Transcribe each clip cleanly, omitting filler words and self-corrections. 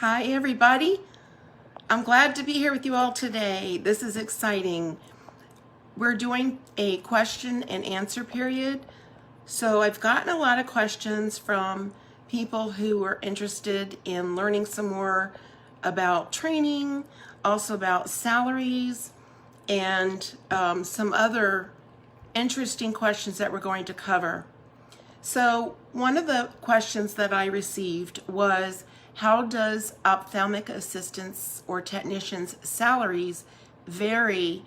Hi everybody. I'm glad to be here with you all today. This is exciting. We're doing a question and answer period. So I've gotten a lot of questions from people who are interested in learning some more about training, also about salaries, and some other interesting questions that we're going to cover. So one of the questions that I received was, how does ophthalmic assistants or technicians' salaries vary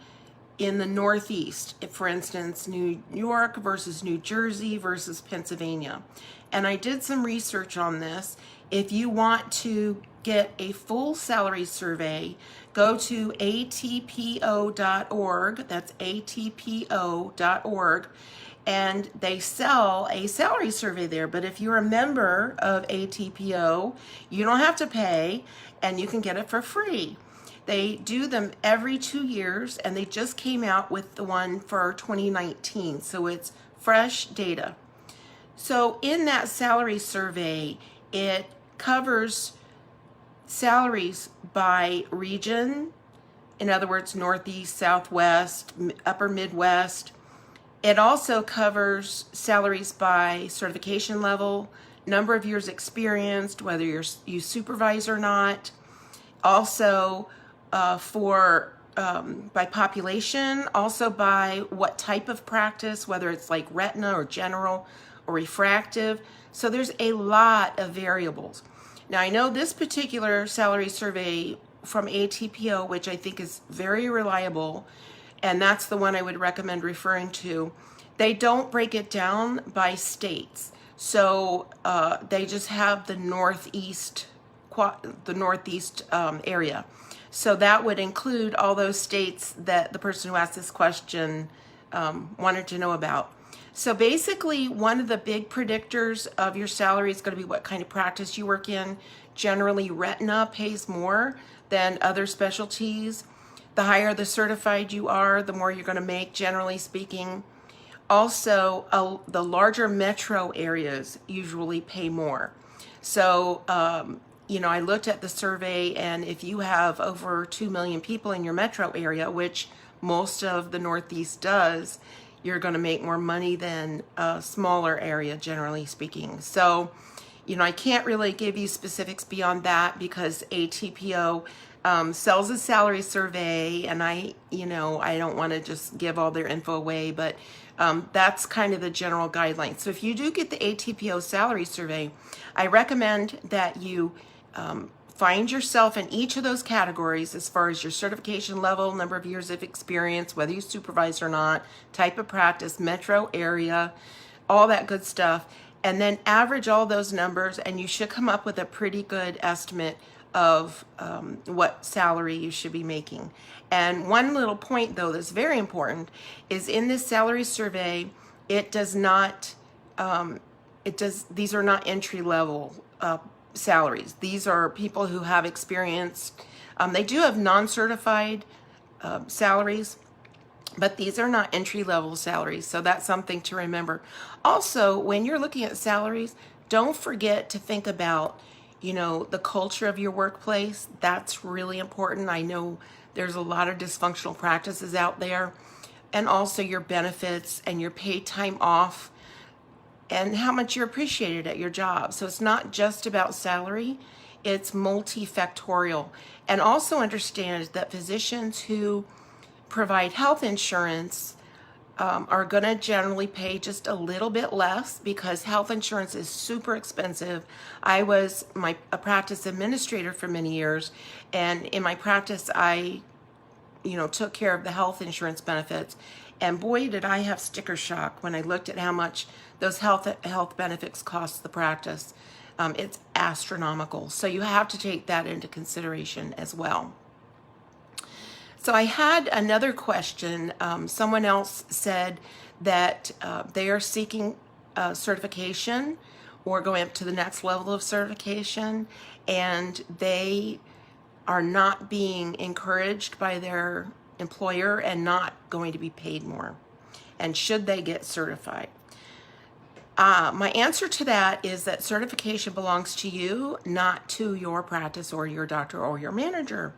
in the Northeast? For instance, New York versus New Jersey versus Pennsylvania. And I did some research on this. If you want to get a full salary survey, go to atpo.org. That's atpo.org. And they sell a salary survey there. But if you're a member of ATPO, you don't have to pay and you can get it for free. They do them every 2 years, and they just came out with the one for 2019. So it's fresh data. So in that salary survey, it covers salaries by region. In other words, Northeast, Southwest, Upper Midwest. It also covers salaries by certification level, number of years experienced, whether you supervise or not. Also by population, also by what type of practice, whether it's like retina or general or refractive. So there's a lot of variables. Now I know this particular salary survey from ATPO, which I think is very reliable, and that's the one I would recommend referring to. They don't break it down by states. So they just have the Northeast area. So that would include all those states that the person who asked this question wanted to know about. So basically, one of the big predictors of your salary is going to be what kind of practice you work in. Generally, retina pays more than other specialties. The higher the certified you are, the more you're going to make, generally speaking. Also, the larger metro areas usually pay more. So, I looked at the survey, and if you have over 2 million people in your metro area, which most of the Northeast does, you're going to make more money than a smaller area, generally speaking. So, I can't really give you specifics beyond that because ATPO sells a salary survey, and I don't want to just give all their info away, but that's kind of the general guidelines. So if you do get the ATPO salary survey, I recommend that you find yourself in each of those categories as far as your certification level, number of years of experience, whether you supervise or not, type of practice, metro area, all that good stuff, and then average all those numbers, and you should come up with a pretty good estimate of what salary you should be making. And one little point, though, that's very important is in this salary survey, these are not entry level salaries. These are people who have experience. They do have non-certified salaries, but these are not entry level salaries. So that's something to remember. Also, when you're looking at salaries, don't forget to think about the culture of your workplace. That's really important. I know there's a lot of dysfunctional practices out there, and also your benefits and your paid time off and how much you're appreciated at your job. So it's not just about salary, it's multifactorial. And also understand that physicians who provide health insurance are going to generally pay just a little bit less because health insurance is super expensive. I was a practice administrator for many years, and in my practice I took care of the health insurance benefits, and boy did I have sticker shock when I looked at how much those health benefits cost the practice. It's astronomical, so you have to take that into consideration as well. So I had another question. Someone else said that they are seeking certification or going up to the next level of certification, and they are not being encouraged by their employer and not going to be paid more. And should they get certified? My answer to that is that certification belongs to you, not to your practice or your doctor or your manager.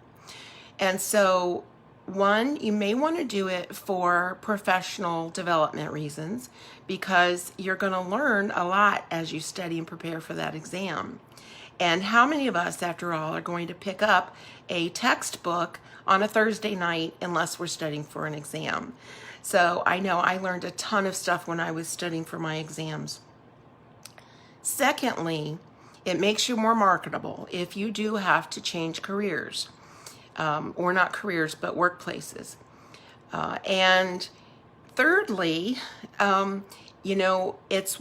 And so, one, you may want to do it for professional development reasons because you're going to learn a lot as you study and prepare for that exam. And how many of us, after all, are going to pick up a textbook on a Thursday night unless we're studying for an exam? So I know I learned a ton of stuff when I was studying for my exams. Secondly, it makes you more marketable if you do have to change careers, or not careers, but workplaces. And thirdly, it's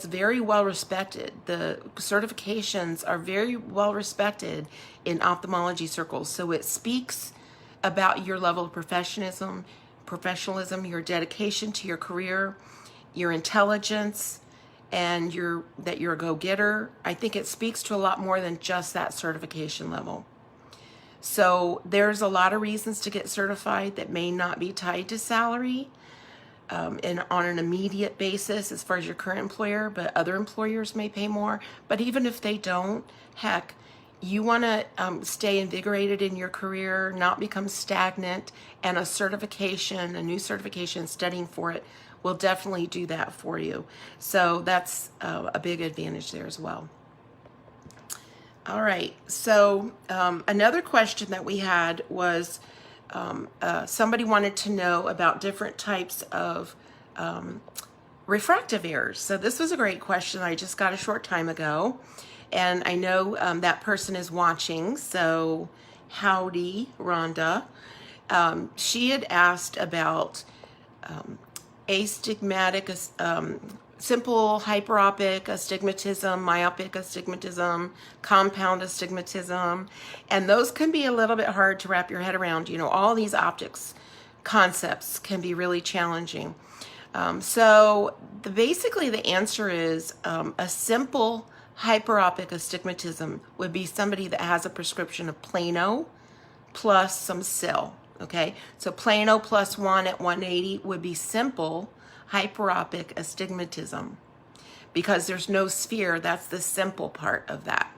very well respected. The certifications are very well respected in ophthalmology circles. So it speaks about your level of professionalism, your dedication to your career, your intelligence, and that you're a go-getter. I think it speaks to a lot more than just that certification level. So there's a lot of reasons to get certified that may not be tied to salary and on an immediate basis as far as your current employer, but other employers may pay more. But even if they don't, heck, you want to stay invigorated in your career, not become stagnant, and a new certification, studying for it will definitely do that for you. So that's a big advantage there as well. All right, so another question that we had was somebody wanted to know about different types of refractive errors. So this was a great question I just got a short time ago, and I know that person is watching, so howdy, Rhonda. She had asked about astigmatic, simple hyperopic astigmatism, myopic astigmatism, compound astigmatism, and those can be a little bit hard to wrap your head around. All these optics concepts can be really challenging. So basically the answer is a simple hyperopic astigmatism would be somebody that has a prescription of plano plus some sil. Okay, so plano plus 1 at 180 would be simple hyperopic astigmatism because there's no sphere. That's the simple part of that.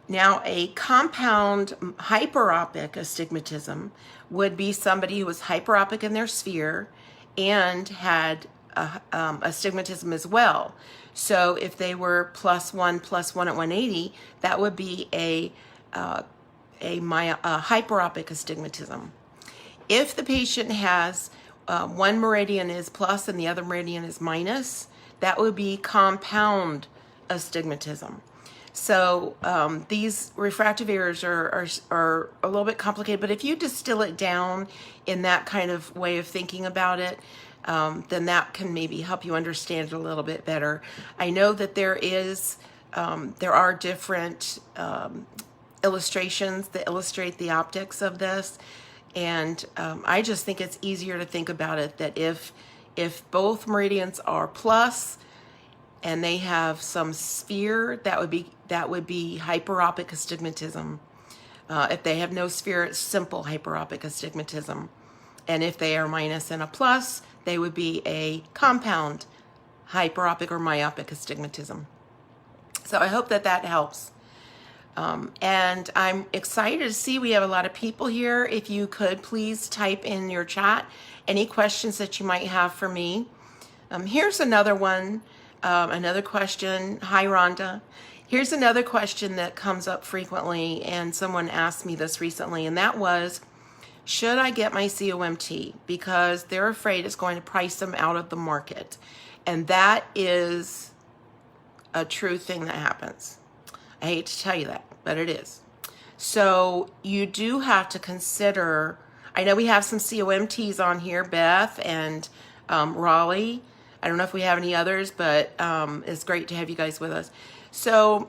Now, a compound hyperopic astigmatism would be somebody who was hyperopic in their sphere and had astigmatism as well. So if they were plus 1 at 180, that would be a hyperopic astigmatism. If the patient has one meridian is plus and the other meridian is minus, that would be compound astigmatism. So these refractive errors are a little bit complicated, but if you distill it down in that kind of way of thinking about it, then that can maybe help you understand it a little bit better. I know that there are different illustrations that illustrate the optics of this, and I just think it's easier to think about it that if both meridians are plus and they have some sphere, that would be hyperopic astigmatism. If they have no sphere, it's simple hyperopic astigmatism. And if they are minus and a plus, they would be a compound hyperopic or myopic astigmatism. So I hope that helps. And I'm excited to see we have a lot of people here. If you could please type in your chat any questions that you might have for me. Here's another one, another question. Hi, Rhonda. Here's another question that comes up frequently, and someone asked me this recently, and that was, should I get my COMT? Because they're afraid it's going to price them out of the market. And that is a true thing that happens. I hate to tell you that, but it is. So you do have to consider, I know we have some COMTs on here, Beth and Raleigh. I don't know if we have any others, but it's great to have you guys with us. So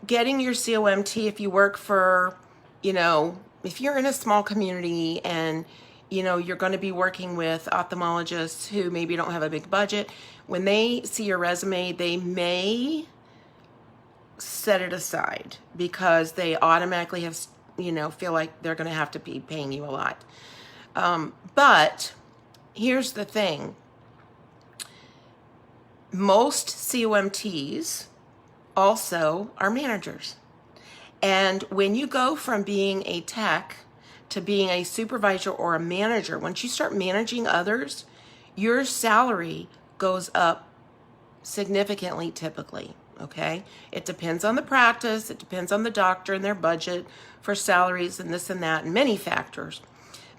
getting your COMT, if you work for, if you're in a small community and, you're going to be working with ophthalmologists who maybe don't have a big budget, when they see your resume, they may set it aside because they automatically have, feel like they're going to have to be paying you a lot. But here's the thing. most COMTs also are managers. And when you go from being a tech to being a supervisor or a manager, once you start managing others, your salary goes up significantly typically, okay? It depends on the practice, it depends on the doctor and their budget for salaries and this and that and many factors.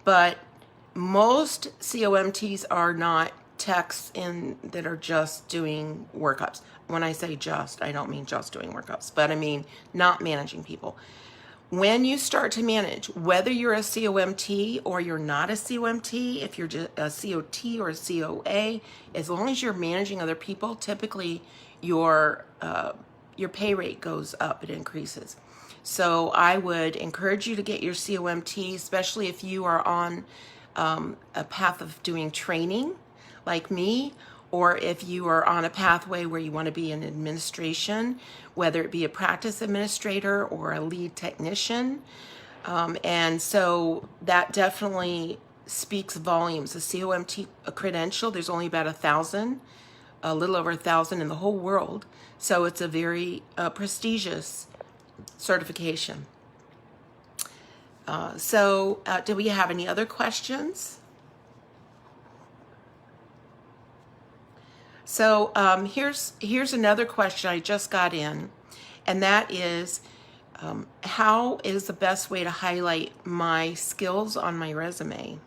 But most COMTs are not techs that are just doing workups. When I say just, I don't mean just doing workups, but I mean not managing people. When you start to manage, whether you're a COMT or you're not a COMT, if you're just a COT or a COA, as long as you're managing other people, typically your pay rate goes up, it increases. So I would encourage you to get your COMT, especially if you are on a path of doing training like me, or if you are on a pathway where you want to be in administration, whether it be a practice administrator or a lead technician. And so that definitely speaks volumes. The COMT credential, there's only about 1,000, a little over 1,000 in the whole world. So it's a very prestigious certification. Do we have any other questions? So here's another question I just got in, and that is, how is the best way to highlight my skills on my resume?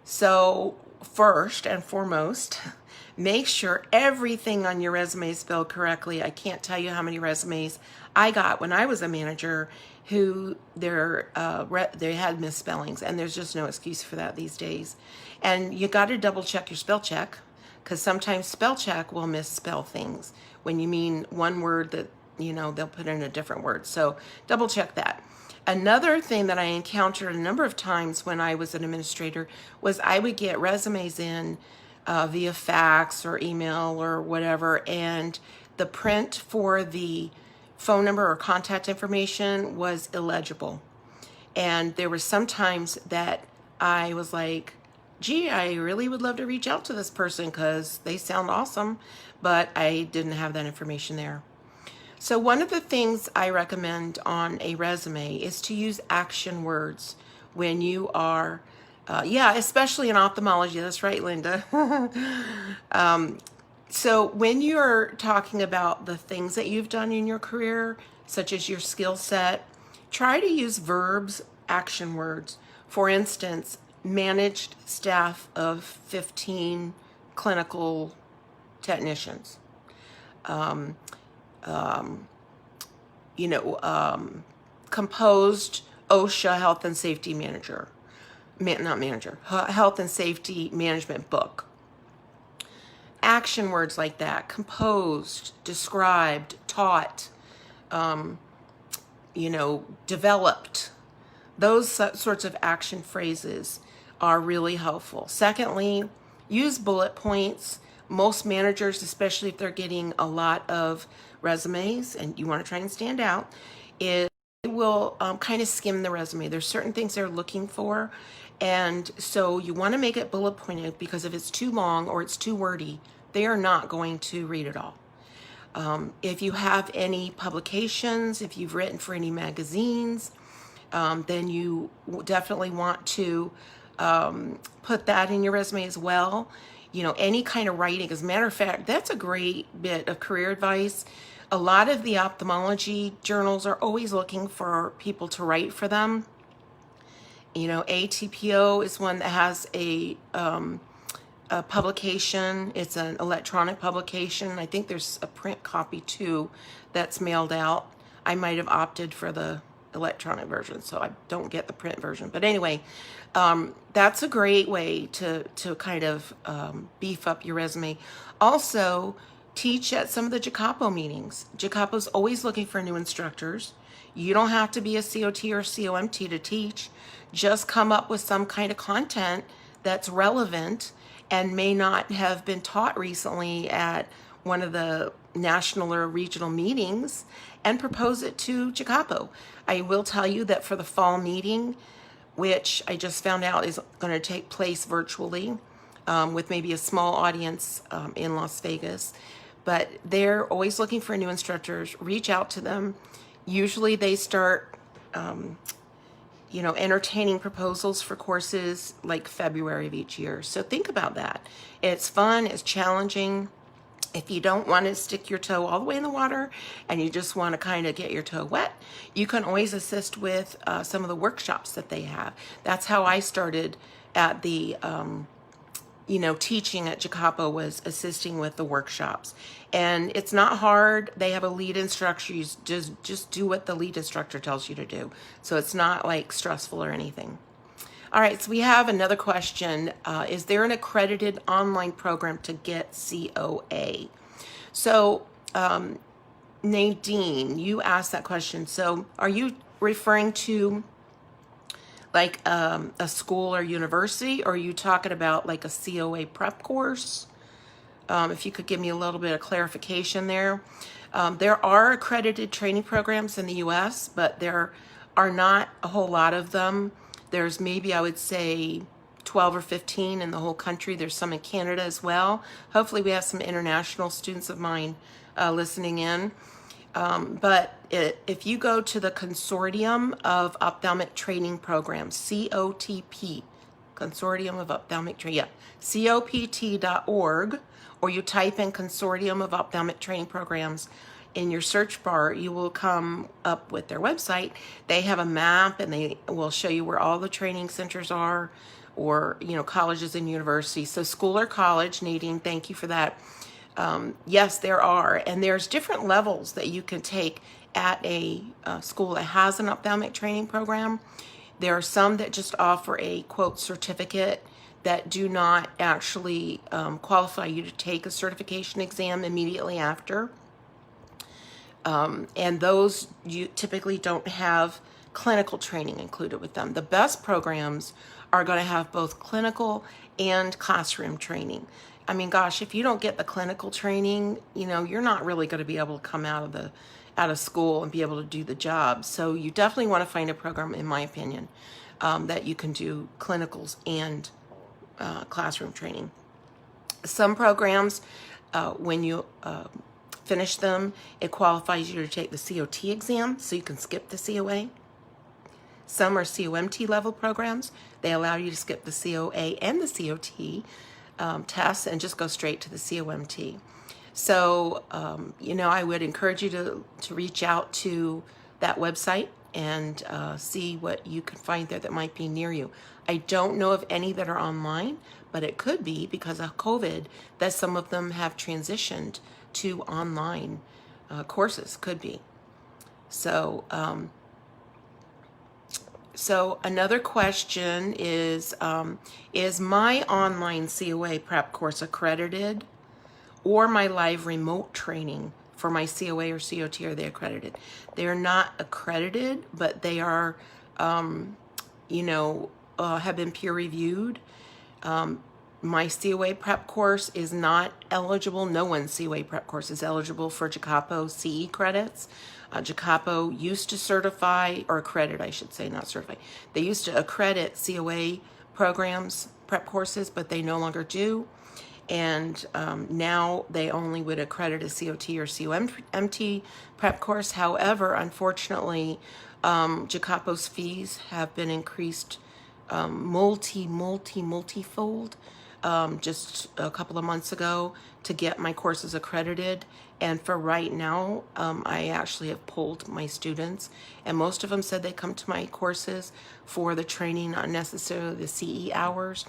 So first and foremost, make sure everything on your resume is spelled correctly. I can't tell you how many resumes I got when I was a manager who they had misspellings, and there's just no excuse for that these days. And you got to double check your spell check, because sometimes spell check will misspell things when you mean one word that, they'll put in a different word. So double check that. Another thing that I encountered a number of times when I was an administrator was I would get resumes in via fax or email or whatever, and the print for the phone number or contact information was illegible. And there were some times that I was like, gee, I really would love to reach out to this person because they sound awesome, but I didn't have that information there. So one of the things I recommend on a resume is to use action words when you are, especially in ophthalmology. That's right, Linda. So when you're talking about the things that you've done in your career, such as your skill set, try to use verbs, action words. For instance, managed staff of 15 clinical technicians. Composed OSHA health and safety manager, health and safety management book. Action words like that: composed, described, taught, developed. Those sorts of action phrases are really helpful. Secondly, use bullet points. Most managers, especially if they're getting a lot of resumes and you want to try and stand out, they will kind of skim the resume. There's certain things they're looking for, and so you want to make it bullet pointed, because if it's too long or it's too wordy, they are not going to read it all. If you have any publications, if you've written for any magazines, then you definitely want to put that in your resume as well. Any kind of writing. As a matter of fact, that's a great bit of career advice. A lot of the ophthalmology journals are always looking for people to write for them. ATPO is one that has a publication. It's an electronic publication. I think there's a print copy too that's mailed out. I might have opted for the electronic version, so I don't get the print version. But anyway, that's a great way to kind of beef up your resume. Also, teach at some of the IJCAHPO meetings. IJCAHPO is always looking for new instructors. You don't have to be a COT or COMT to teach. Just come up with some kind of content that's relevant and may not have been taught recently at one of the national or regional meetings, and propose it to IJCAHPO. I will tell you that for the fall meeting, which I just found out is going to take place virtually, with maybe a small audience in Las Vegas. But they're always looking for new instructors. Reach out to them. Usually they start, entertaining proposals for courses like February of each year. So think about that. It's fun, it's challenging. If you don't want to stick your toe all the way in the water and you just want to kind of get your toe wet, you can always assist with some of the workshops that they have. That's how I started at the, teaching at JCAHPO, was assisting with the workshops. And it's not hard. They have a lead instructor. You just do what the lead instructor tells you to do. So it's not like stressful or anything. All right, so we have another question. Is there an accredited online program to get COA? So, Nadine, you asked that question. So are you referring to like a school or university, or are you talking about like a COA prep course? If you could give me a little bit of clarification there. There are accredited training programs in the U.S., but there are not a whole lot of them. There's maybe, I would say, 12 or 15 in the whole country. There's some in Canada as well. Hopefully we have some international students of mine listening in. But if you go to the Consortium of Ophthalmic Training Programs, COTP, Consortium of Ophthalmic Training, COPT.org, or you type in Consortium of Ophthalmic Training Programs in your search bar, you will come up with their website. They have a map and they will show you where all the training centers are, or, colleges and universities. So school or college, Nadine, thank you for that. Yes, there are. And there's different levels that you can take at a school that has an ophthalmic training program. There are some that just offer a, quote, certificate that do not actually qualify you to take a certification exam immediately after. And those you typically don't have clinical training included with them. The best programs are going to have both clinical and classroom training. I mean, gosh, if you don't get the clinical training, you're not really going to be able to come out of school and be able to do the job. So you definitely want to find a program, in my opinion, that you can do clinicals and classroom training. Some programs, when you finish them, it qualifies you to take the COT exam, so you can skip the COA. Some are COMT level programs. They allow you to skip the COA and the COT tests and just go straight to the COMT. So, I would encourage you to reach out to that website and see what you can find there that might be near you. I don't know of any that are online, but it could be because of COVID that some of them have transitioned to online courses. Could be. So, so another question is my online COA prep course accredited, or my live remote training for my COA or COT, are they accredited? They are not accredited, but they are, have been peer reviewed. My COA prep course is not eligible. No one's COA prep course is eligible for JCAHPO CE credits. JCAHPO used to certify, or accredit, I should say, not certify. They used to accredit COA programs, prep courses, but they no longer do. And now they only would accredit a COT or COMT prep course. However, unfortunately, JCAHPO's fees have been increased multifold just a couple of months ago to get my courses accredited. And for right now, I actually have pulled my students, and most of them said they come to my courses for the training, not necessarily the CE hours.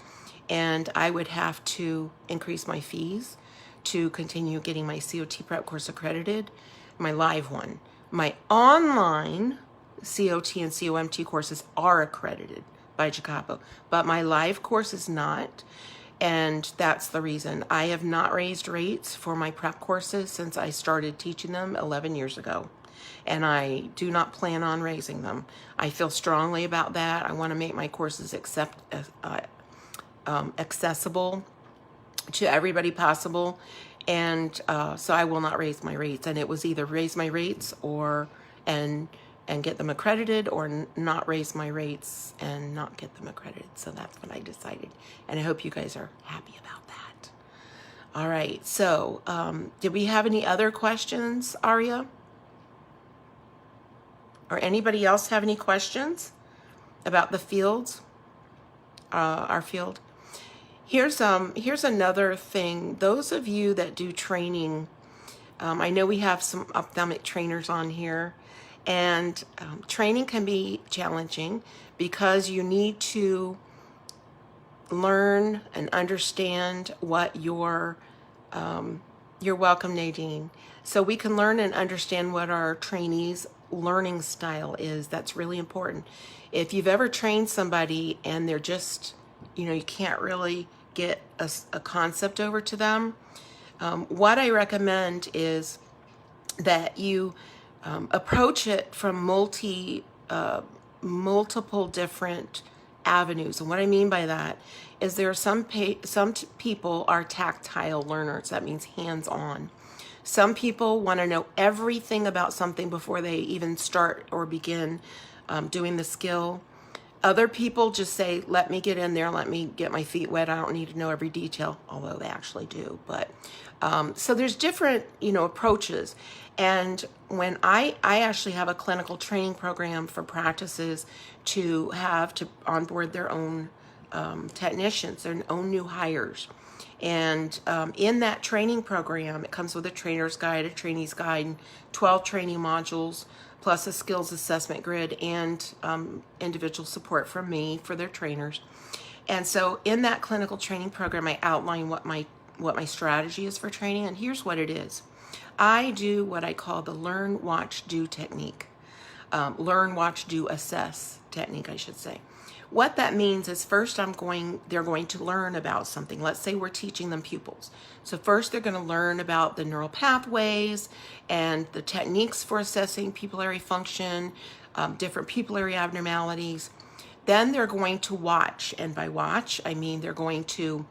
And I would have to increase my fees to continue getting my COT prep course accredited, my live one. My online COT and COMT courses are accredited by JCAHPO, but my live course is not. And that's the reason. I have not raised rates for my prep courses since I started teaching them 11 years ago. And I do not plan on raising them. I feel strongly about that. I want to make my courses accessible to everybody possible. And so I will not raise my rates. And it was either raise my rates and and get them accredited, or not raise my rates and not get them accredited. So that's what I decided. And I hope you guys are happy about that. All right, so did we have any other questions, Aria? Or anybody else have any questions about the fields, our field? Here's another thing. Those of you that do training, I know we have some ophthalmic trainers on here, and training can be challenging because you need to learn and understand what you're welcome, Nadine. So we can learn and understand what our trainees' learning style is. That's really important. If you've ever trained somebody and they're just, you can't really get a concept over to them, what I recommend is that you approach it from multiple different avenues. And what I mean by that is there are some people are tactile learners. That means hands-on. Some people want to know everything about something before they even start or begin doing the skill. Other people just say, let me get in there, let me get my feet wet. I don't need to know every detail, although they actually do. But so there's different, approaches. And when I actually have a clinical training program for practices to have to onboard their own technicians, their own new hires. And in that training program, it comes with a trainer's guide, a trainee's guide, and 12 training modules, plus a skills assessment grid and individual support from me for their trainers. And so in that clinical training program, I outline what my strategy is for training, and here's what it is. I do what I call the learn, watch, do technique. Learn, watch, do, assess technique, I should say. What that means is first they're going to learn about something. Let's say we're teaching them pupils. So first they're going to learn about the neural pathways and the techniques for assessing pupillary function, different pupillary abnormalities. Then they're going to watch, and by watch, I mean they're going to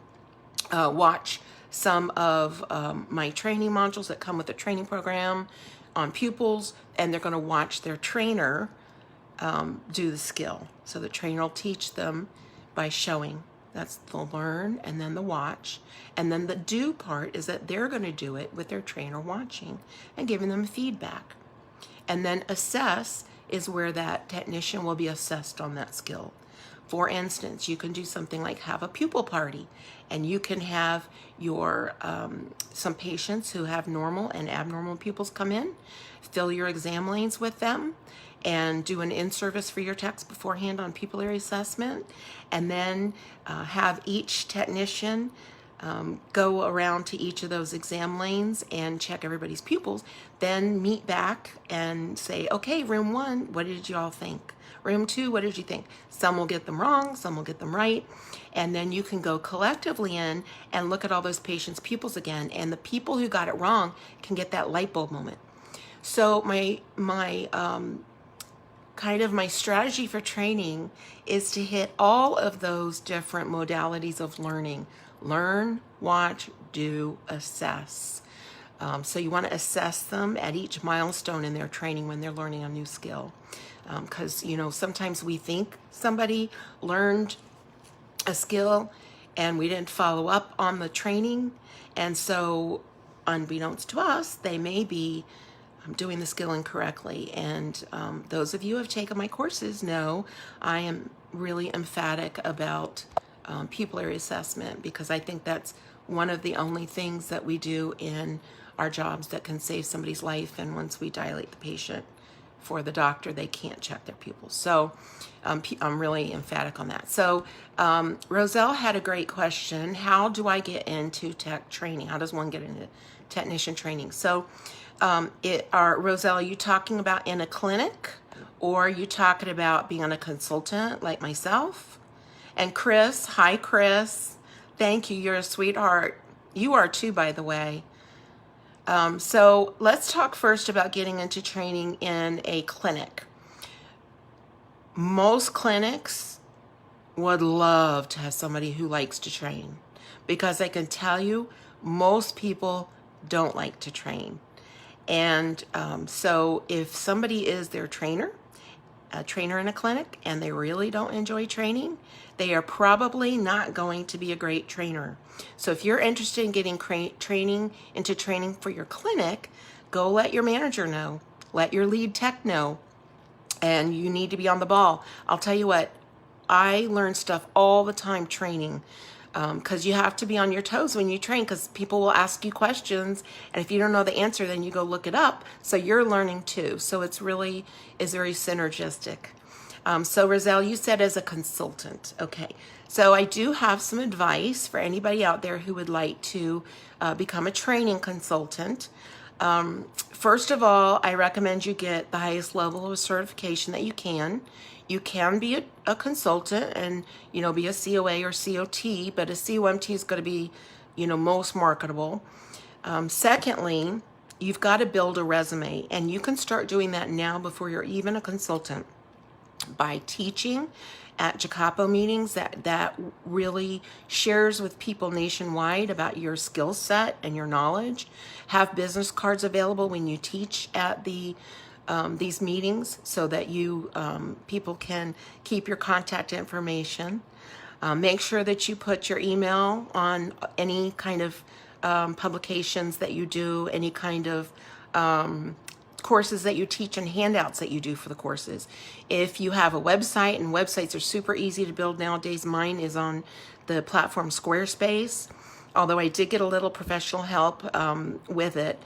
watch some of my training modules that come with the training program on pupils, and they're going to watch their trainer do the skill. So the trainer will teach them by showing. That's the learn, and then the watch. And then the do part is that they're going to do it with their trainer watching and giving them feedback. And then assess is where that technician will be assessed on that skill. For instance, you can do something like have a pupil party, and you can have your some patients who have normal and abnormal pupils come in, fill your exam lanes with them, and do an in-service for your techs beforehand on pupillary assessment, and then have each technician go around to each of those exam lanes and check everybody's pupils, then meet back and say, okay, room 1, what did you all think? Room 2, what did you think? Some will get them wrong, some will get them right, and then you can go collectively in and look at all those patients' pupils again, and the people who got it wrong can get that light bulb moment. So my strategy for training is to hit all of those different modalities of learning. Learn, watch, do, assess. So you want to assess them at each milestone in their training when they're learning a new skill. Because, sometimes we think somebody learned a skill and we didn't follow up on the training. And so unbeknownst to us, they may be doing the skill incorrectly. And those of you who have taken my courses know I am really emphatic about pupillary assessment, because I think that's one of the only things that we do in our jobs that can save somebody's life. And once we dilate the patient for the doctor, they can't check their pupils. So I'm really emphatic on that. So Roselle had a great question. How do I get into tech training? How does one get into technician training? So Roselle, are you talking about in a clinic, or are you talking about being a consultant like myself? And Chris, hi Chris, thank you, you're a sweetheart. You are too, by the way. So let's talk first about getting into training in a clinic. Most clinics would love to have somebody who likes to train, because I can tell you most people don't like to train. And so if somebody is their trainer a trainer in a clinic and they really don't enjoy training, they are probably not going to be a great trainer. So if you're interested in getting training for your clinic, go let your manager know, let your lead tech know, and you need to be on the ball. I'll tell you what, I learn stuff all the time training, because you have to be on your toes when you train, because people will ask you questions, and if you don't know the answer, then you go look it up, so you're learning too. So it's really is very synergistic. So Roselle, you said as a consultant. Okay, so I do have some advice for anybody out there who would like to become a training consultant. First of all, I recommend you get the highest level of certification that you can. You can be a consultant and, be a COA or COT, but a COMT is going to be, most marketable. Secondly, you've got to build a resume, and you can start doing that now before you're even a consultant by teaching at IJCAHPO meetings that really shares with people nationwide about your skill set and your knowledge. Have business cards available when you teach at these meetings so that you people can keep your contact information. Make sure that you put your email on any kind of publications that you do, any kind of courses that you teach, and handouts that you do for the courses. If you have a website, and websites are super easy to build nowadays, mine is on the platform Squarespace, although I did get a little professional help with it,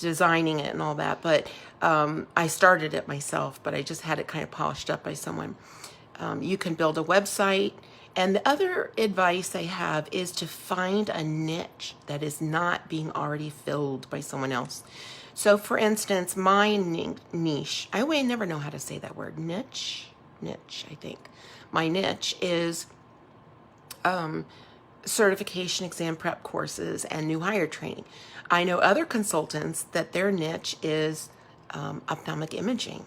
designing it and all that, but I started it myself, but I just had it kind of polished up by someone. You can build a website. And the other advice I have is to find a niche that is not being already filled by someone else. So for instance, my niche, I never know how to say that word, niche, I think. My niche is certification exam prep courses and new hire training. I know other consultants that their niche is ophthalmic imaging.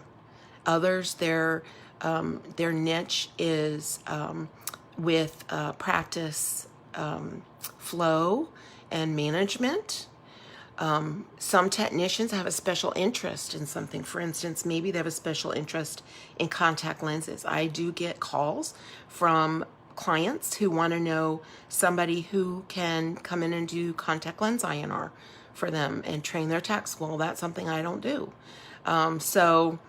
Others, their niche is with practice flow and management. Some technicians have a special interest in something. For instance, maybe they have a special interest in contact lenses. I do get calls from clients who want to know somebody who can come in and do contact lens INR for them and train their techs. Well, that's something I don't do. So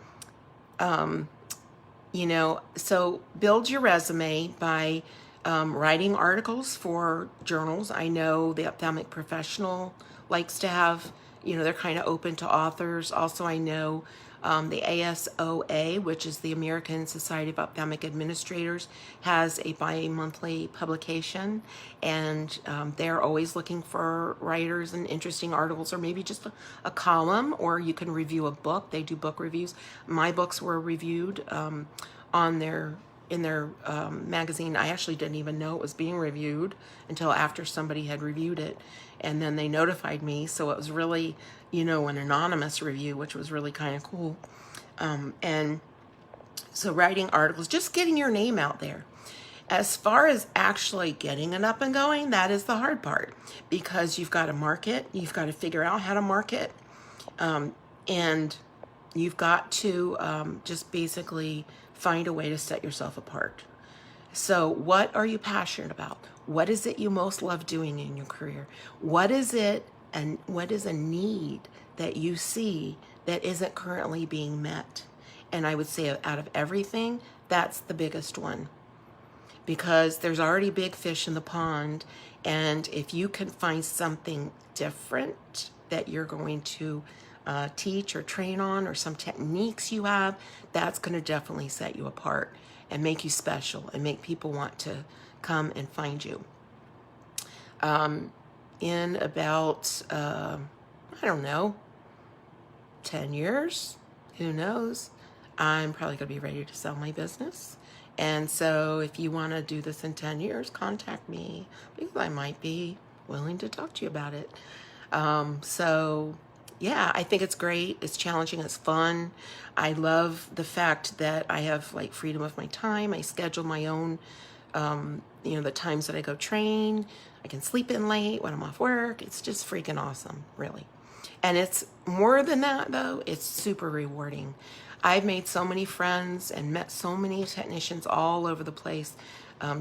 build your resume by writing articles for journals. I know the Ophthalmic Professional likes to have, they're kind of open to authors. Also, I know the ASOA, which is the American Society of Ophthalmic Administrators, has a bi-monthly publication, and they're always looking for writers and interesting articles, or maybe just a column, or you can review a book. They do book reviews. My books were reviewed in their magazine. I actually didn't even know it was being reviewed until after somebody had reviewed it, and then they notified me. So it was really, an anonymous review, which was really kind of cool. And so writing articles, just getting your name out there. As far as actually getting it up and going, that is the hard part, because you've got to market, you've got to figure out how to market, and you've got to just basically find a way to set yourself apart. So what are you passionate about? What is it you most love doing in your career? What is it, and what is a need that you see that isn't currently being met? And I would say out of everything, that's the biggest one, because there's already big fish in the pond. And if you can find something different that you're going to teach or train on, or some techniques you have, that's going to definitely set you apart and make you special and make people want to come and find you. In about, 10 years, who knows, I'm probably going to be ready to sell my business. And so if you want to do this in 10 years, contact me, because I might be willing to talk to you about it. Yeah, I think it's great. It's challenging. It's fun. I love the fact that I have freedom of my time. I schedule my own, the times that I go train. I can sleep in late when I'm off work. It's just freaking awesome, really. And it's more than that, though. It's super rewarding. I've made so many friends and met so many technicians all over the place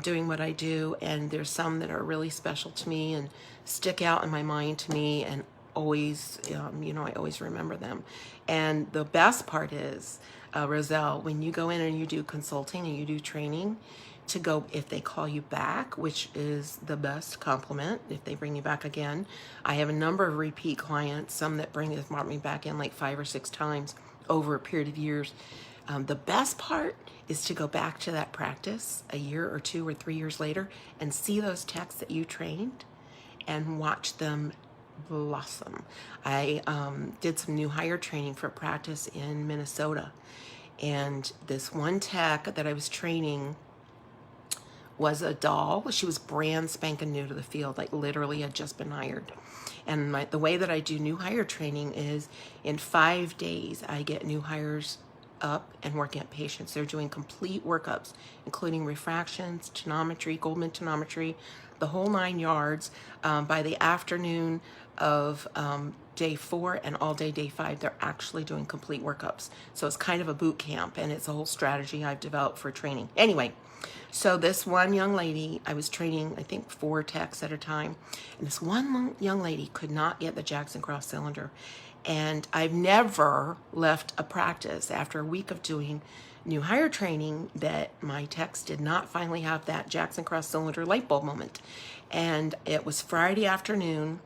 doing what I do. And there's some that are really special to me and stick out in my mind to me, and always, I always remember them. And the best part is, Roselle, when you go in and you do consulting and you do training, to go, if they call you back, which is the best compliment, if they bring you back again. I have a number of repeat clients, some that brought me back in like 5 or 6 times over a period of years. The best part is to go back to that practice a year or 2 or 3 years later and see those techs that you trained and watch them blossom. I did some new hire training for practice in Minnesota, and this one tech that I was training was a doll. She was brand spanking new to the field, like literally had just been hired. And the way that I do new hire training is in 5 days, I get new hires up and working at patients. They're doing complete workups, including refractions, tonometry, Goldman tonometry, the whole 9 yards. By the afternoon of day 4 and all day 5, they're actually doing complete workups. So it's kind of a boot camp, and it's a whole strategy I've developed for training. Anyway, so this one young lady, I was training, I think 4 techs at a time, and this one young lady could not get the Jackson Cross cylinder. And I've never left a practice after a week of doing new hire training that my techs did not finally have that Jackson Cross cylinder light bulb moment. And it was Friday afternoon,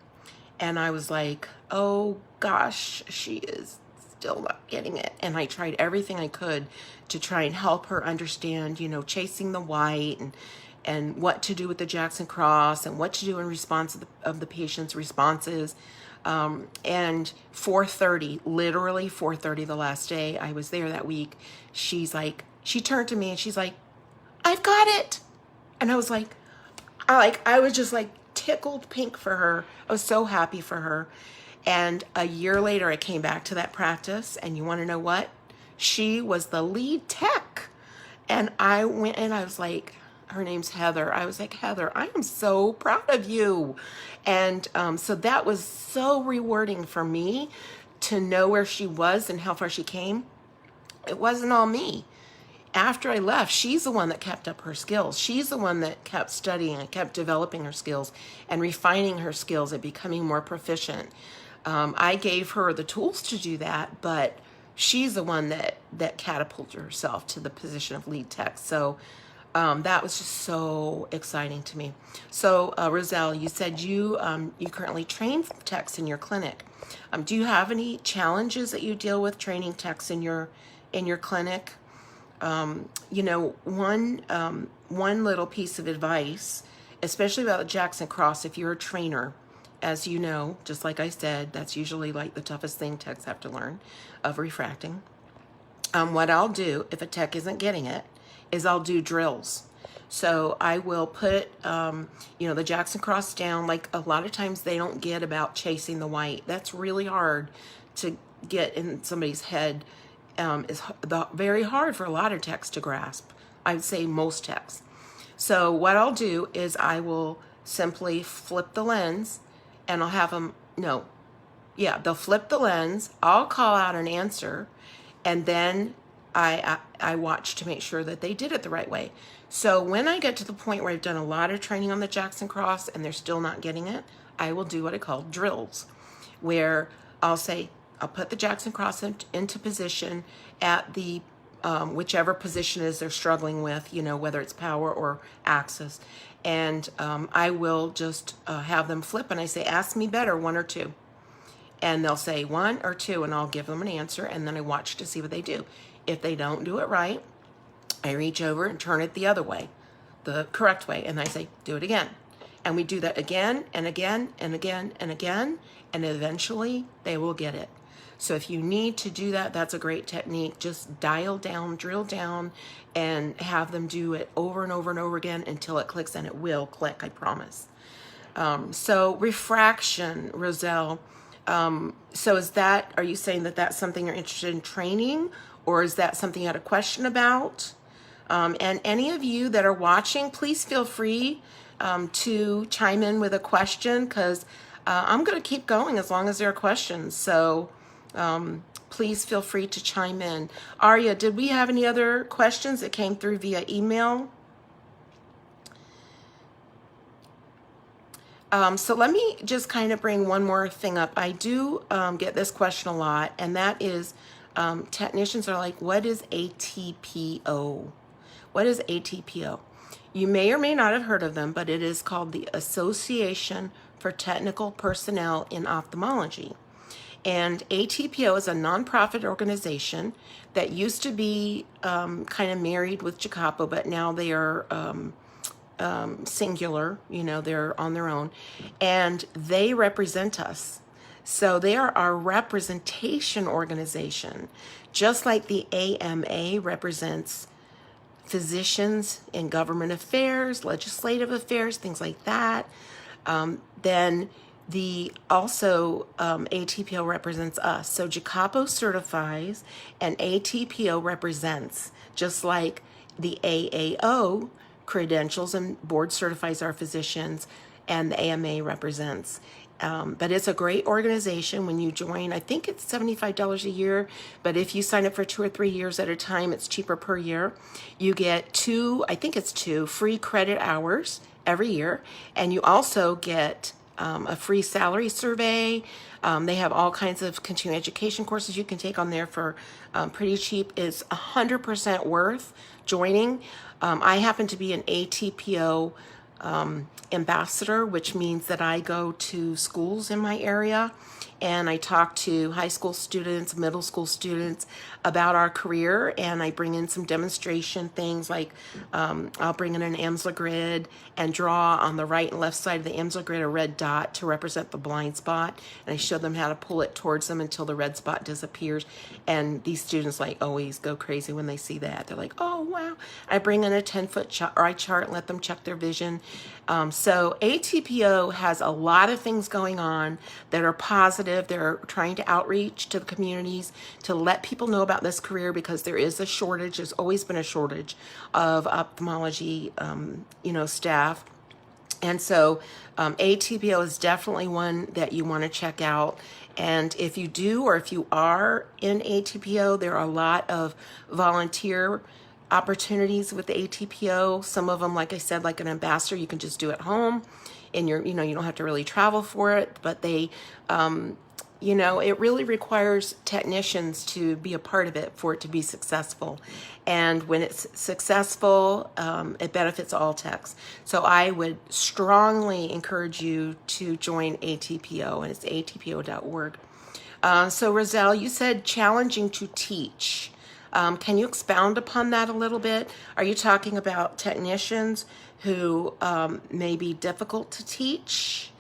and I was like, oh gosh, she is still not getting it. And I tried everything I could to try and help her understand, chasing the white and what to do with the Jackson Cross and what to do in response of the patient's responses. And 4:30, literally 4:30 the last day I was there that week, she turned to me and she's like, I've got it. And I was like, I was just like tickled pink for her. I was so happy for her. And a year later, I came back to that practice, and you want to know what? She was the lead tech. And I went and I was like, her name's Heather. I was like, Heather, I am so proud of you. And so that was so rewarding for me to know where she was and how far she came. It wasn't all me. After I left, she's the one that kept up her skills. She's the one that kept studying and kept developing her skills and refining her skills and becoming more proficient. I gave her the tools to do that, but she's the one that catapulted herself to the position of lead tech. So that was just so exciting to me. So Roselle, you said you currently train techs in your clinic. Do you have any challenges that you deal with training techs in your clinic? One little piece of advice, especially about the Jackson Cross, if you're a trainer, as you know, just like I said, that's usually like the toughest thing techs have to learn, of refracting. What I'll do if a tech isn't getting it is I'll do drills. So I will put, the Jackson Cross down. Like a lot of times they don't get about chasing the white. That's really hard to get in somebody's head. Is very hard for a lot of techs to grasp. I would say most techs. So what I'll do is I will simply flip the lens, and I'll have them, they'll flip the lens. I'll call out an answer, and then I watch to make sure that they did it the right way. So when I get to the point where I've done a lot of training on the Jackson Cross and they're still not getting it, I will do what I call drills, where I'll put the Jackson Cross into position at the whichever position is they're struggling with, whether it's power or axis. And I will just have them flip, and I say, ask me better, 1 or 2. And they'll say 1 or 2, and I'll give them an answer, and then I watch to see what they do. If they don't do it right, I reach over and turn it the other way, the correct way, and I say, do it again. And we do that again and again and again and again, and eventually they will get it. So if you need to do that, that's a great technique. Just dial down, drill down, and have them do it over and over and over again until it clicks, and it will click, I promise. So refraction, Roselle. So are you saying that that's something you're interested in training, or is that something you had a question about? And any of you that are watching, please feel free to chime in with a question, because I'm going to keep going as long as there are questions. So please feel free to chime in. Arya, did we have any other questions that came through via email? So let me just kind of bring one more thing up. I do get this question a lot, and that is technicians are like, what is ATPO? What is ATPO? You may or may not have heard of them, but it is called the Association for Technical Personnel in Ophthalmology. And ATPO is a nonprofit organization that used to be kind of married with JCAHPO, but now they are singular, they're on their own, and they represent us. So they are our representation organization, just like the AMA represents physicians in government affairs, legislative affairs, things like that. Then the also ATPO represents us. So JCAHPO certifies and ATPO represents, just like the AAO credentials and board certifies our physicians, and the AMA represents. But it's a great organization. When you join, I think it's $75 a year, but if you sign up for 2 or 3 years at a time, it's cheaper per year. You get two free credit hours every year, and you also get a free salary survey. They have all kinds of continuing education courses you can take on there for pretty cheap. It's 100% worth joining. I happen to be an ATPO ambassador, which means that I go to schools in my area and I talk to high school students, middle school students about our career, and I bring in some demonstration things like I'll bring in an AMSLA grid and draw on the right and left side of the AMSLA grid a red dot to represent the blind spot, and I show them how to pull it towards them until the red spot disappears. And these students always go crazy when they see that. They're like, oh wow. I bring in a 10-foot eye chart and let them check their vision. So ATPO has a lot of things going on that are positive. They're trying to outreach to the communities to let people know about this career, because there is a shortage. There's always been a shortage of ophthalmology, staff. And so ATPO is definitely one that you want to check out. And if you do, or if you are in ATPO, there are a lot of volunteer opportunities with the ATPO. Some of them, like I said, like an ambassador, you can just do at home, and you don't have to really travel for it. But they, it really requires technicians to be a part of it for it to be successful. And when it's successful, it benefits all techs. So I would strongly encourage you to join ATPO, and it's atpo.org. So Roselle, you said challenging to teach. Can you expound upon that a little bit? Are you talking about technicians who may be difficult to teach?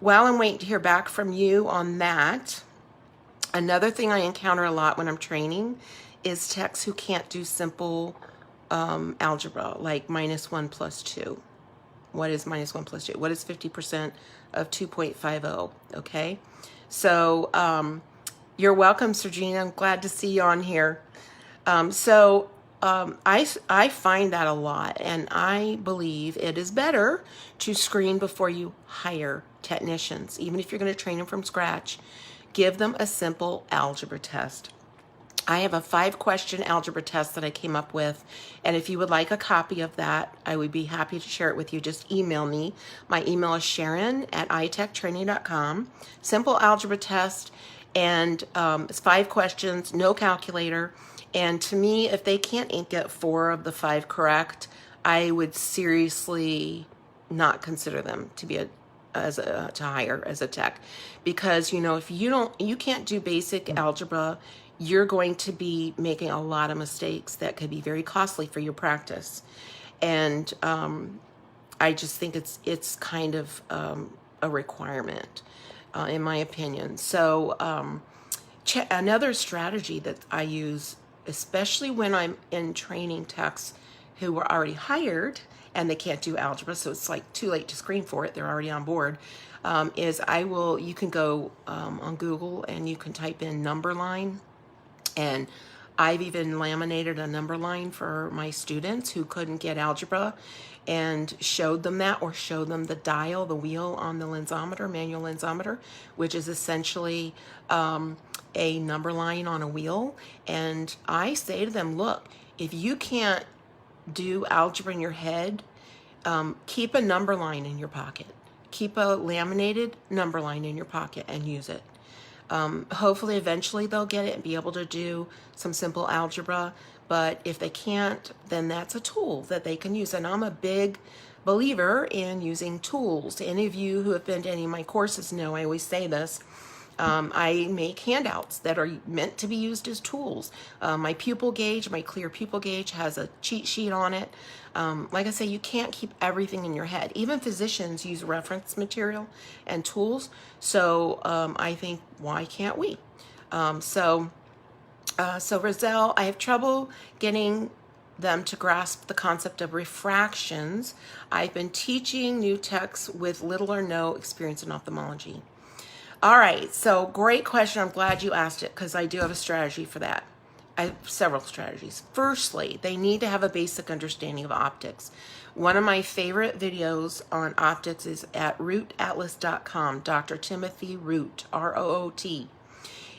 Well, I'm waiting to hear back from you on that. Another thing I encounter a lot when I'm training is techs who can't do simple algebra, like -1 + 2. What is -1 + 2? What is 50% of 2.50? Okay, so you're welcome, Sergina. I'm glad to see you on here. I find that a lot, and I believe it is better to screen before you hire technicians. Even if you're going to train them from scratch, give them a simple algebra test. I have a 5-question algebra test that I came up with, and if you would like a copy of that, I would be happy to share it with you. Just email me. My email is sharon@itechtraining.com. Simple algebra test, and it's 5 questions, no calculator. And to me, if they can't get 4 of the 5 correct, I would seriously not consider them to be to hire as a tech, because if you can't do basic algebra, you're going to be making a lot of mistakes that could be very costly for your practice. And I just think it's kind of a requirement, in my opinion. So another strategy that I use, especially when I'm in training techs who were already hired and they can't do algebra, so it's too late to screen for it, they're already on board, you can go on Google and you can type in number line, and I've even laminated a number line for my students who couldn't get algebra and showed them that, or showed them the dial, the wheel on the lensometer, manual lensometer, which is essentially a number line on a wheel. And I say to them, look, if you can't do algebra in your head, keep a number line in your pocket. Keep a laminated number line in your pocket and use it. Hopefully eventually they'll get it and be able to do some simple algebra, but if they can't, then that's a tool that they can use. And I'm a big believer in using tools. Any of you who have been to any of my courses know I always say this. I make handouts that are meant to be used as tools. My pupil gauge, my clear pupil gauge, has a cheat sheet on it. Like I say, you can't keep everything in your head. Even physicians use reference material and tools. So I think, why can't we? So Roselle, I have trouble getting them to grasp the concept of refractions. I've been teaching new techs with little or no experience in ophthalmology. All right, so great question. I'm glad you asked it because I do have a strategy for that. I have several strategies. Firstly, they need to have a basic understanding of optics. One of my favorite videos on optics is at rootatlas.com, Dr. Timothy Root, R-O-O-T.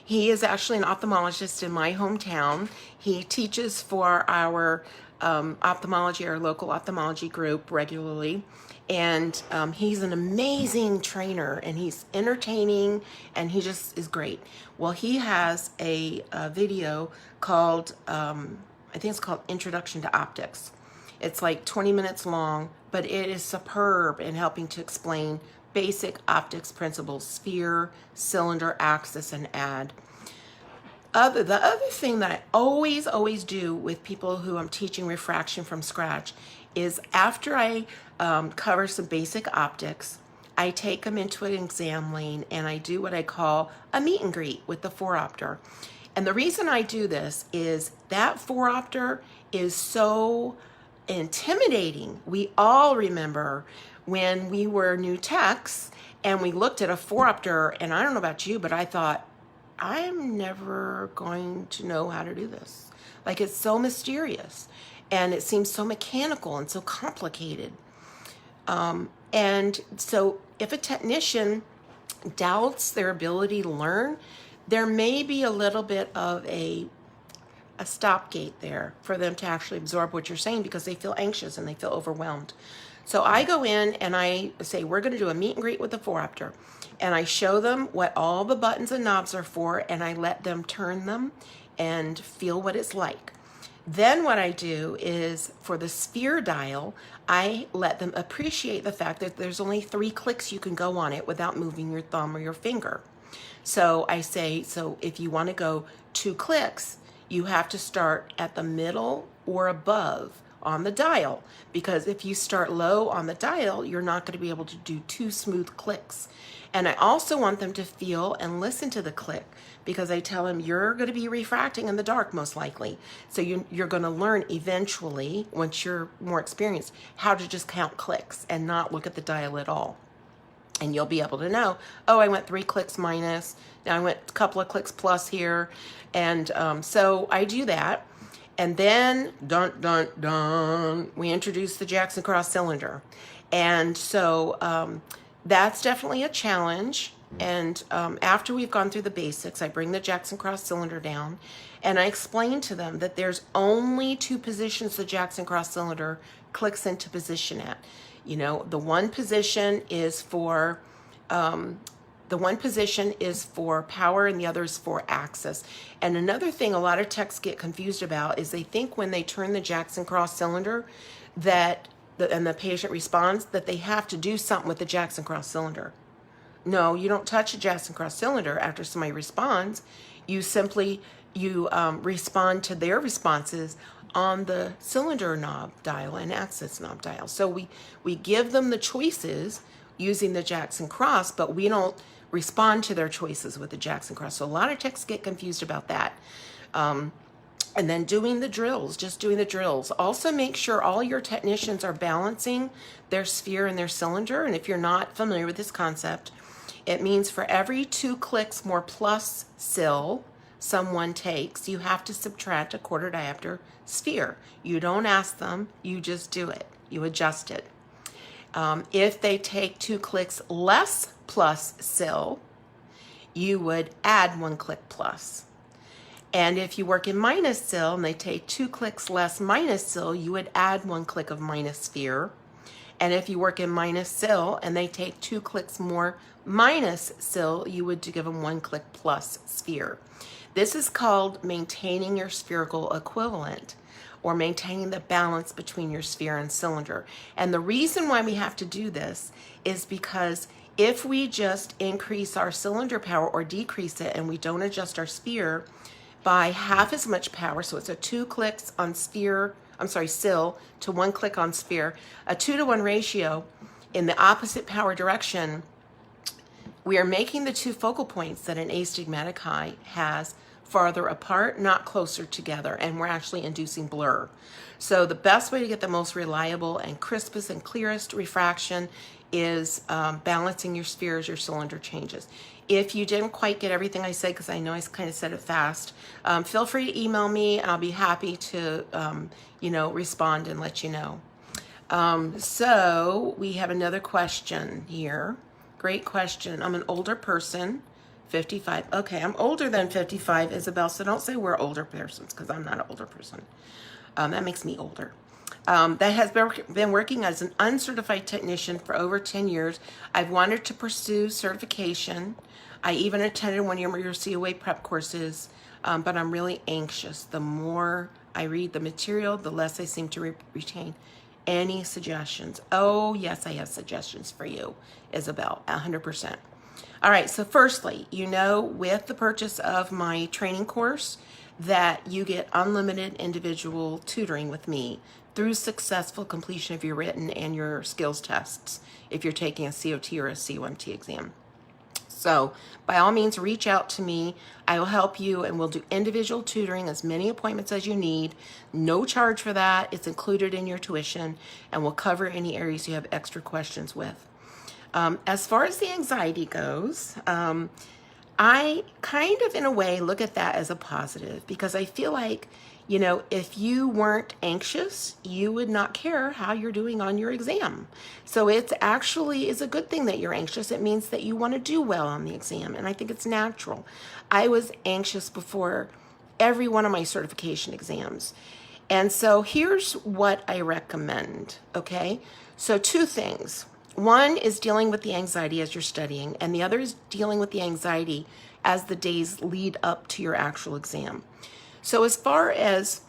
He is actually an ophthalmologist in my hometown. He teaches for our ophthalmology, our local ophthalmology group regularly. And he's an amazing trainer, and he's entertaining, and he just is great. Well, he has a video called, I think it's called Introduction to Optics. It's like 20 minutes long, but it is superb in helping to explain basic optics principles: sphere, cylinder, axis, and ad. The other thing that I always do with people who I'm teaching refraction from scratch is, after I cover some basic optics, I take them into an exam lane and I do what I call a meet and greet with the 4-opter. And the reason I do this is that 4-opter is so intimidating. We all remember when we were new techs and we looked at a 4-opter, and I don't know about you, but I thought, I'm never going to know how to do this. Like, it's so mysterious and it seems so mechanical and so complicated. And so if a technician doubts their ability to learn, there may be a little bit of a stopgate there for them to actually absorb what you're saying, because they feel anxious and they feel overwhelmed. So I go in and I say, we're going to do a meet and greet with the 4-opter. And I show them what all the buttons and knobs are for, and I let them turn them and feel what it's like. Then what I do is, for the sphere dial, I let them appreciate the fact that there's only 3 clicks you can go on it without moving your thumb or your finger. So I say, so if you want to go 2 clicks, you have to start at the middle or above on the dial, because if you start low on the dial, you're not going to be able to do 2 smooth clicks. And I also want them to feel and listen to the click, because I tell them you're going to be refracting in the dark most likely. So you're going to learn eventually, once you're more experienced, how to just count clicks and not look at the dial at all. And you'll be able to know, oh, I went 3 clicks minus, now I went a couple of clicks plus here. And so I do that. And then, we introduce the Jackson Cross cylinder. And so that's definitely a challenge. And after we've gone through the basics, I bring the Jackson Cross cylinder down and I explain to them that there's only 2 positions the Jackson Cross cylinder clicks into position at. You know, the one position is for power and the other is for axis. And another thing a lot of techs get confused about is they think when they turn the Jackson Cross cylinder that and the patient responds, that they have to do something with the Jackson Cross cylinder. No, you don't touch a Jackson Cross cylinder after somebody responds. You simply respond to their responses on the cylinder knob dial and axis knob dial. So we give them the choices using the Jackson Cross, but we don't respond to their choices with the Jackson Cross. So a lot of techs get confused about that. And then doing the drills, just doing the drills. Also make sure all your technicians are balancing their sphere and their cylinder. And if you're not familiar with this concept, it means for every 2 clicks more plus sil, someone takes, you have to subtract a quarter diopter sphere. You don't ask them, you just do it. You adjust it. If they take 2 clicks less plus SIL, you would add 1 click plus. And if you work in minus SIL and they take 2 clicks less minus SIL, you would add 1 click of minus sphere. And if you work in minus SIL and they take 2 clicks more minus SIL, you would give them 1 click plus sphere. This is called maintaining your spherical equivalent, or maintaining the balance between your sphere and cylinder. And the reason why we have to do this is because if we just increase our cylinder power or decrease it and we don't adjust our sphere by half as much power, so it's a 2 clicks on SIL to 1 click on sphere, a 2-to-1 ratio in the opposite power direction, we are making the 2 focal points that an astigmatic eye has farther apart, not closer together, and we're actually inducing blur. So the best way to get the most reliable and crispest and clearest refraction is balancing your sphere as your cylinder changes. If you didn't quite get everything I said, because I know I kind of said it fast, feel free to email me and I'll be happy to respond and let you know. So we have another question here. Great question. I'm an older person, 55. Okay, I'm older than 55, Isabel, so don't say we're older persons, because I'm not an older person. That makes me older. That has been working as an uncertified technician for over 10 years. I've wanted to pursue certification. I even attended one of your COA prep courses, but I'm really anxious. The more I read the material, the less I seem to retain. Any suggestions? Oh, yes, I have suggestions for you, Isabel, 100%. All right, so firstly, with the purchase of my training course that you get unlimited individual tutoring with me through successful completion of your written and your skills tests if you're taking a COT or a COMT exam. So by all means, reach out to me. I will help you and we'll do individual tutoring, as many appointments as you need. No charge for that. It's included in your tuition, and we'll cover any areas you have extra questions with. As far as the anxiety goes, I kind of, in a way, look at that as a positive, because I feel like, if you weren't anxious, you would not care how you're doing on your exam. So it actually is a good thing that you're anxious. It means that you want to do well on the exam, and I think it's natural. I was anxious before every one of my certification exams. And so here's what I recommend, okay? So 2 things. One is dealing with the anxiety as you're studying, and the other is dealing with the anxiety as the days lead up to your actual exam. So as far as,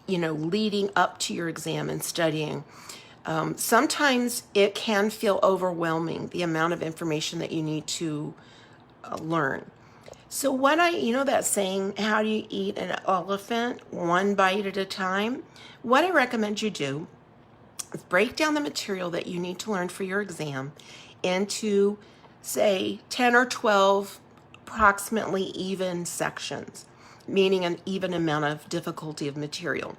leading up to your exam and studying, sometimes it can feel overwhelming, the amount of information that you need to learn. So that saying, how do you eat an elephant? 1 bite at a time? What I recommend you do is break down the material that you need to learn for your exam into, say, 10 or 12 approximately even sections, meaning an even amount of difficulty of material.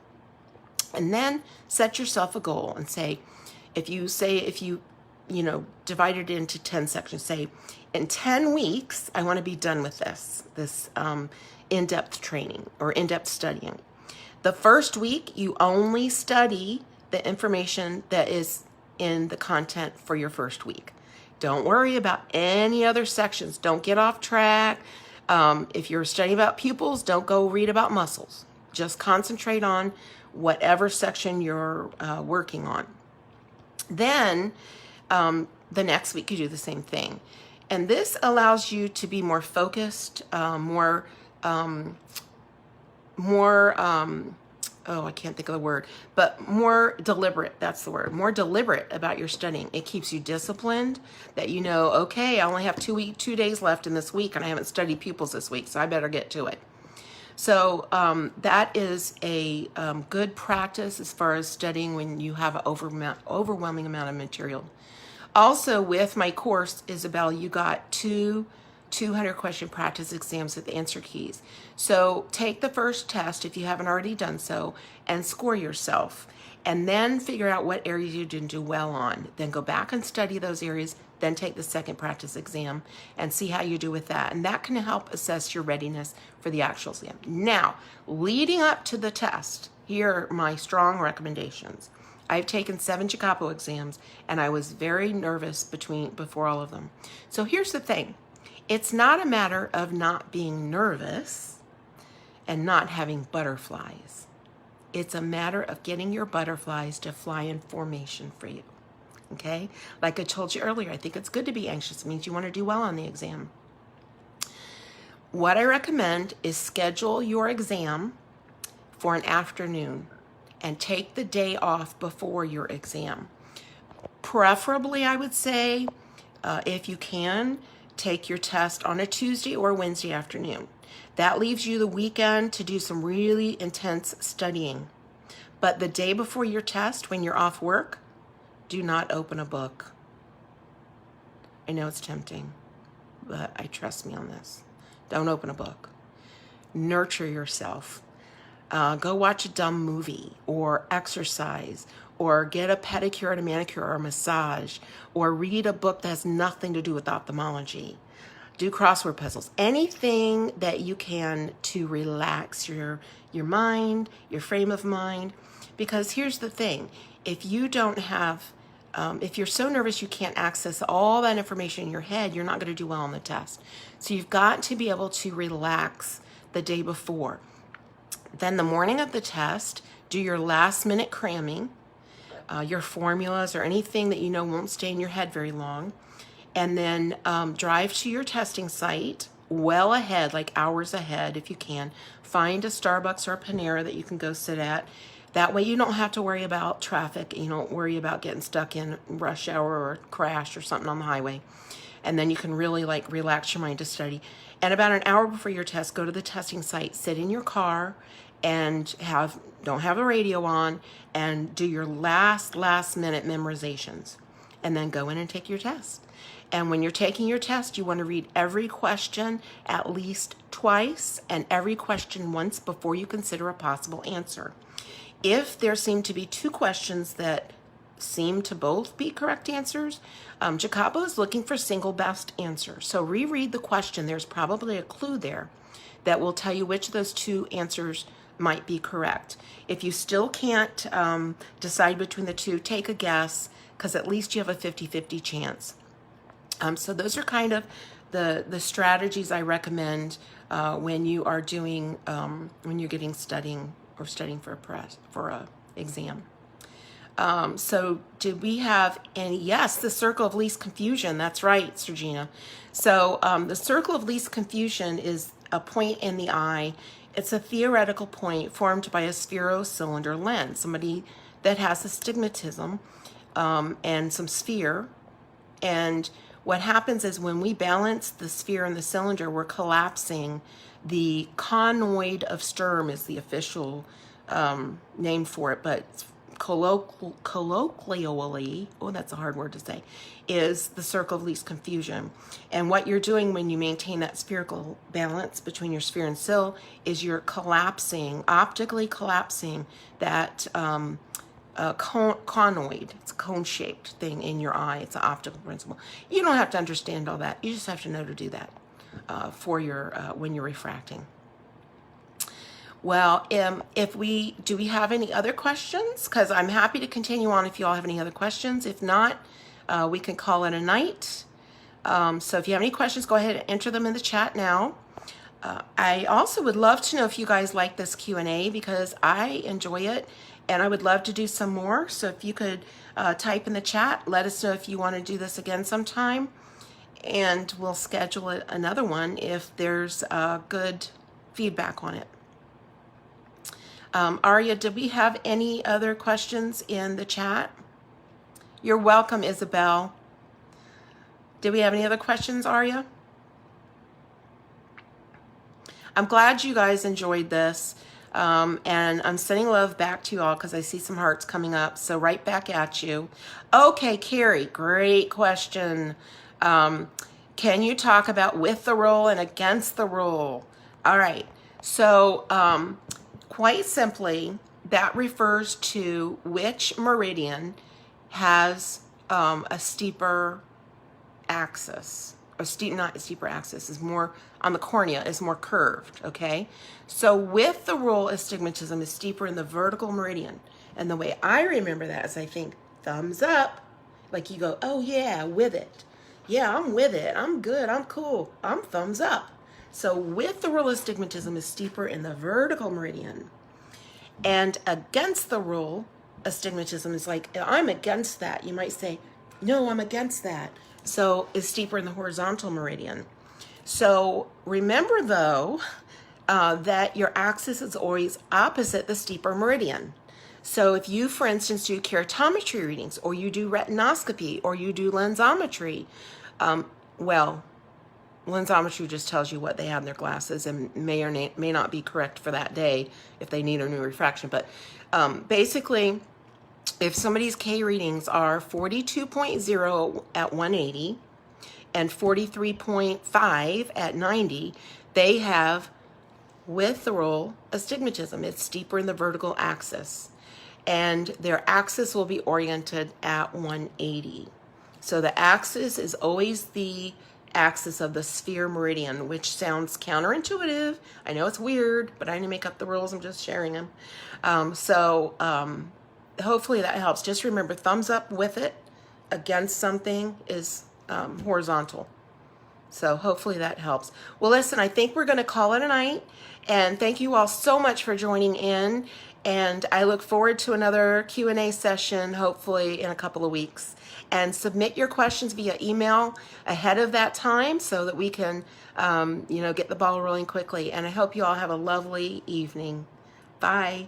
And then set yourself a goal and say, if you divide it into 10 sections, say, in 10 weeks, I want to be done with this in-depth training or in-depth studying. The first week, you only study the information that is in the content for your first week. Don't worry about any other sections. Don't get off track. If you're studying about pupils, don't go read about muscles. Just concentrate on whatever section you're working on. Then the next week you do the same thing. And this allows you to be more focused, more deliberate. That's the word. More deliberate about your studying. It keeps you disciplined, that okay, I only have 2 days left in this week and I haven't studied pupils this week, so I better get to it. So that is a good practice as far as studying when you have an overwhelming amount of material. Also, with my course, Isabel, you got 2 200-question practice exams with answer keys. So take the first test if you haven't already done so and score yourself. And then figure out what areas you didn't do well on. Then go back and study those areas then take the second practice exam and see how you do with that. And that can help assess your readiness for the actual exam. Now, leading up to the test, here are my strong recommendations. I've taken 7 IJCAHPO exams, and I was very nervous before all of them. So here's the thing. It's not a matter of not being nervous and not having butterflies. It's a matter of getting your butterflies to fly in formation for you. Okay? Like I told you earlier, I think it's good to be anxious. It means you want to do well on the exam. What I recommend is schedule your exam for an afternoon and take the day off before your exam. Preferably, I would say, if you can, take your test on a Tuesday or Wednesday afternoon. That leaves you the weekend to do some really intense studying. But the day before your test, when you're off work, do not open a book. I know it's tempting, but I trust me on this. Don't open a book. Nurture yourself. Go watch a dumb movie, or exercise, or get a pedicure and a manicure or a massage, or read a book that has nothing to do with ophthalmology. Do crossword puzzles. Anything that you can to relax your mind, your frame of mind. Because here's the thing. If you don't have, if you're so nervous you can't access all that information in your head, you're not going to do well on the test. So you've got to be able to relax the day before. Then the morning of the test, do your last minute cramming, your formulas or anything that you know won't stay in your head very long. And then drive to your testing site well ahead, like hours ahead if you can. Find a Starbucks or a Panera that you can go sit at. That way you don't have to worry about traffic. You don't worry about getting stuck in rush hour or crash or something on the highway. And then you can really like relax your mind to study. And about an hour before your test, go to the testing site, sit in your car, and don't have the radio on, and do your last minute memorizations, and then go in and take your test. And when you're taking your test, you want to read every question at least twice and every question once before you consider a possible answer. If there seem to be 2 questions that seem to both be correct answers, IJCAHPO is looking for single best answer. So reread the question. There's probably a clue there that will tell you which of those 2 answers might be correct. If you still can't decide between the 2, take a guess, because at least you have a 50-50 chance. So those are kind of the strategies I recommend when you are doing when you're studying for a exam. So did we have any? Yes, the circle of least confusion. That's right, Sergina. So the circle of least confusion is a point in the eye. It's a theoretical point formed by a spherocylinder lens. Somebody that has astigmatism and some sphere. And what happens is when we balance the sphere and the cylinder, we're collapsing. The conoid of Sturm is the official name for it, but colloquially, oh, that's a hard word to say, is the circle of least confusion. And what you're doing when you maintain that spherical balance between your sphere and cyl is you're optically collapsing that conoid. It's a cone-shaped thing in your eye. It's an optical principle. You don't have to understand all that. You just have to know to do that for your when you're refracting. Well, do we have any other questions? Because I'm happy to continue on if you all have any other questions. If not, we can call it a night. So if you have any questions, go ahead and enter them in the chat now. I also would love to know if you guys like this Q&A, because I enjoy it and I would love to do some more. So if you could type in the chat, let us know if you want to do this again sometime, and we'll schedule another one if there's good feedback on it. Arya, did we have any other questions in the chat? You're welcome, Isabel. Did we have any other questions, Arya? I'm glad you guys enjoyed this. And I'm sending love back to you all because I see some hearts coming up. So right back at you. Okay, Carrie, great question. Can you talk about with the rule and against the rule? All right. So quite simply, that refers to which meridian has a steeper axis, or not steeper axis, is more on the cornea, is more curved, okay? So with the rule, astigmatism is steeper in the vertical meridian. And the way I remember that is I think thumbs up, like you go, oh yeah, with it. Yeah, I'm with it. I'm good. I'm cool. I'm thumbs up. So with the rule, astigmatism is steeper in the vertical meridian. And against the rule, astigmatism is like, I'm against that. You might say, no, I'm against that. So it's steeper in the horizontal meridian. So remember though, that your axis is always opposite the steeper meridian. So if you, for instance, do keratometry readings, or you do retinoscopy, or you do lensometry, well, lensometry just tells you what they have in their glasses and may or may not be correct for that day if they need a new refraction. But basically, if somebody's K readings are 42.0 at 180 and 43.5 at 90, they have, with the rule, astigmatism. It's steeper in the vertical axis. And their axis will be oriented at 180. So the axis is always the axis of the sphere meridian, which sounds counterintuitive. I know it's weird, but I didn't make up the rules. I'm just sharing them. Hopefully that helps. Just remember, thumbs up with it against something is horizontal. So hopefully that helps. Well, listen, I think we're going to call it a night. And thank you all so much for joining in. And I look forward to another Q&A session, hopefully in a couple of weeks. And submit your questions via email ahead of that time so that we can, get the ball rolling quickly. And I hope you all have a lovely evening. Bye.